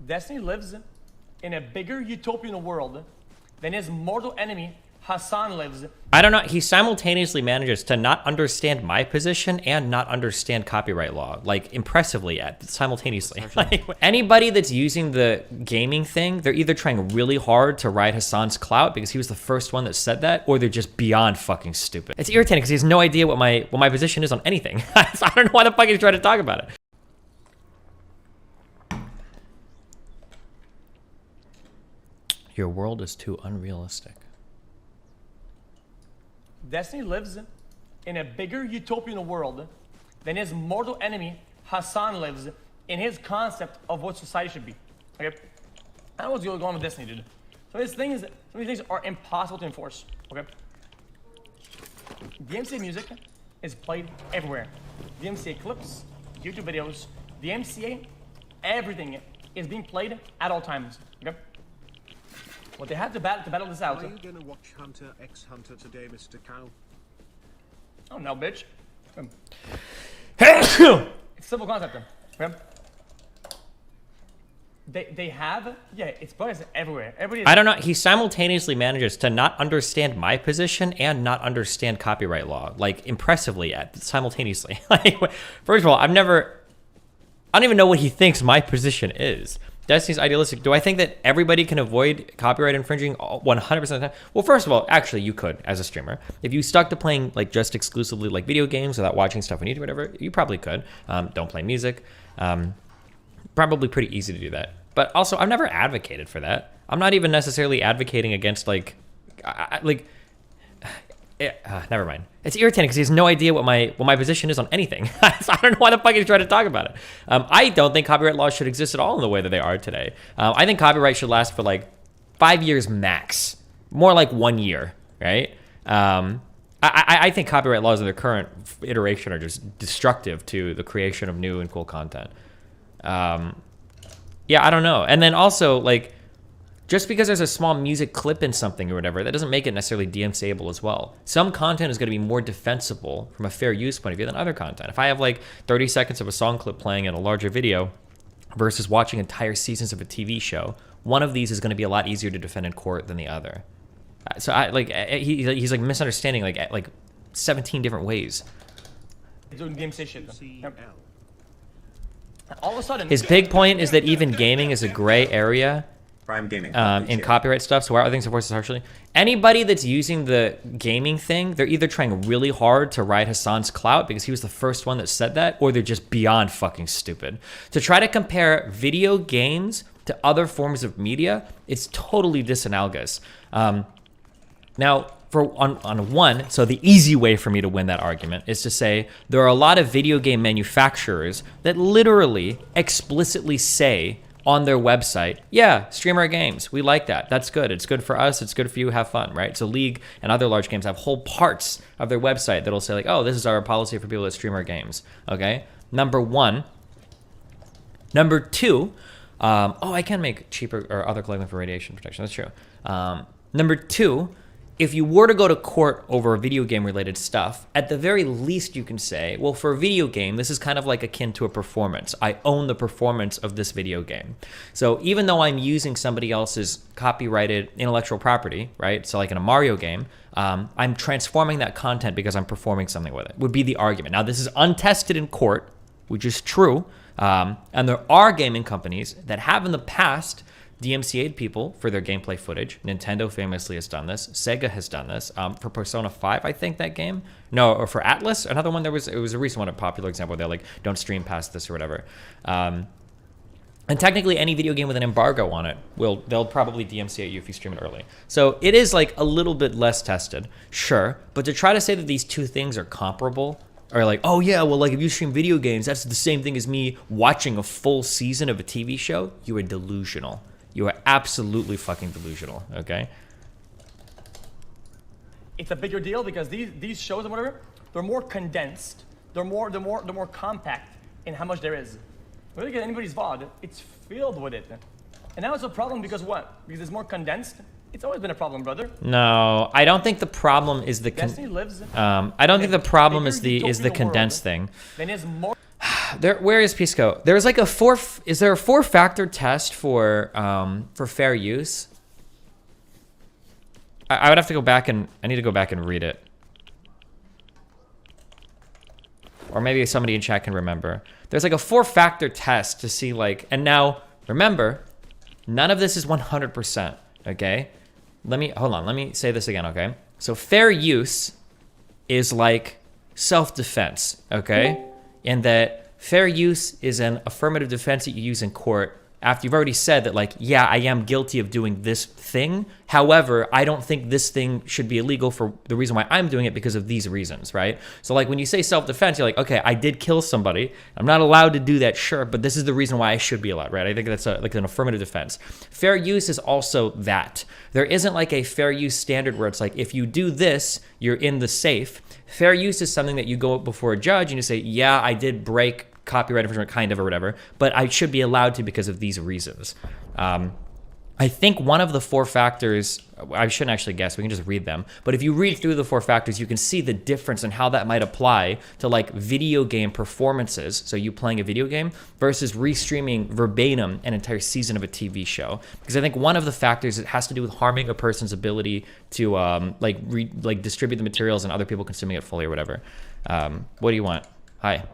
Destiny lives in a bigger utopian world than his mortal enemy Hassan lives. I don't know. He simultaneously manages to not understand my position and not understand copyright law, like impressively simultaneously. Like, anybody that's using the gaming thing, they're either trying really hard to ride Hassan's clout because he was the first one that said that, or they're just beyond fucking stupid. It's irritating because he has no idea what my position is on anything. I don't know why the fuck he's trying to talk about it. Your world is too unrealistic. Destiny lives in a bigger utopian world than his mortal enemy Hassan lives in his concept of what society should be. Okay, I don't know what's going on with Destiny, dude. So this thing is, some of these things are impossible to enforce. Okay, DMCA music is played everywhere. DMCA clips, YouTube videos, DMCA, everything is being played at all times. Okay. What they have to battle this out. Are you gonna watch Hunter x Hunter today, Mr. Cow? Oh no, bitch. It's a simple concept. Okay? They have, yeah, it's bugs everywhere. I don't know. He simultaneously manages to not understand my position and not understand copyright law, like impressively simultaneously. Like, first of all, I don't even know what he thinks my position is. Destiny's idealistic. Do I think that everybody can avoid copyright infringing 100% of the time? Well, first of all, actually, you could as a streamer. If you stuck to playing like just exclusively like video games without watching stuff on YouTube or whatever, you probably could. Don't play music. Probably pretty easy to do that. But also, I've never advocated for that. I'm not even necessarily advocating against never mind. It's irritating because he has no idea what my position is on anything. I don't know why the fuck he's trying to talk about it. I don't think copyright laws should exist at all in the way that they are today. I think copyright should last for like 5 years max, more like 1 year, right? I think copyright laws in their current iteration are just destructive to the creation of new and cool content. Yeah, I don't know. And then also, like, just because there's a small music clip in something or whatever, that doesn't make it necessarily DMCA-able as well. Some content is going to be more defensible from a fair use point of view than other content. If I have like 30 seconds of a song clip playing in a larger video versus watching entire seasons of a TV show, one of these is going to be a lot easier to defend in court than the other. So he's like misunderstanding like 17 different ways. Doing DMCA shit. Yep. All of a sudden, his big point is that even gaming is a gray area. Prime gaming in copyright stuff, so why are things enforced harshly? Anybody that's using the gaming thing, they're either trying really hard to ride Hassan's clout because he was the first one that said that, or they're just beyond fucking stupid. To try to compare video games to other forms of media, it's totally disanalogous. Now, on one, so the easy way for me to win that argument is to say there are a lot of video game manufacturers that literally explicitly say on their website, yeah, stream our games. We like that. That's good. It's good for us. It's good for you. Have fun, right? So League and other large games have whole parts of their website that'll say like, oh, this is our policy for people that stream our games. Okay, number one. Number two, I can make cheaper or other clothing for radiation protection. That's true. Number two, if you were to go to court over video game related stuff, at the very least you can say, well, for a video game, this is kind of like akin to a performance. I own the performance of this video game. So even though I'm using somebody else's copyrighted intellectual property, right? So like in a Mario game, I'm transforming that content because I'm performing something with it, would be the argument. Now, this is untested in court, which is true. And there are gaming companies that have in the past DMCA'd people for their gameplay footage. Nintendo famously has done this. Sega has done this. For Persona 5, I think that game. No, or for Atlas, another one. It was a recent one, a popular example. They're like, don't stream past this or whatever. And technically, any video game with an embargo on it, they'll probably DMCA you if you stream it early. So it is like a little bit less tested, sure. But to try to say that these two things are comparable, or like, oh yeah, well, like if you stream video games, that's the same thing as me watching a full season of a TV show, you are delusional. You are absolutely fucking delusional, okay? It's a bigger deal because these shows and whatever, they're more condensed. They're more compact in how much there is. When you look at anybody's VOD, it's filled with it. And now it's a problem because what? Because it's more condensed. It's always been a problem, brother. No, I don't think the problem is the Destiny lives. I don't think the problem is the condensed thing. Then is more. Where is Pisco? There's like is there a 4-factor test for fair use? I would have to go back and, I need to go back and read it. Or maybe somebody in chat can remember. There's like a 4-factor test to see like, and now remember, none of this is 100%, okay? Hold on, let me say this again, okay? So fair use is like self-defense, okay? And that fair use is an affirmative defense that you use in court after you've already said that, like, yeah, I am guilty of doing this thing. However, I don't think this thing should be illegal for the reason why I'm doing it because of these reasons, right? So, like, when you say self-defense, you're like, okay, I did kill somebody. I'm not allowed to do that, sure, but this is the reason why I should be allowed, right? I think that's like an affirmative defense. Fair use is also that. There isn't like a fair use standard where it's like, if you do this, you're in the safe. Fair use is something that you go before a judge and you say, yeah, I did break copyright infringement, kind of, or whatever, but I should be allowed to because of these reasons. I think one of the 4 factors, I shouldn't actually guess, we can just read them, but if you read through the 4 factors, you can see the difference in how that might apply to like video game performances, so you playing a video game, versus restreaming verbatim an entire season of a TV show. Because I think one of the factors, it has to do with harming a person's ability to like distribute the materials and other people consuming it fully or whatever. What do you want? Hi.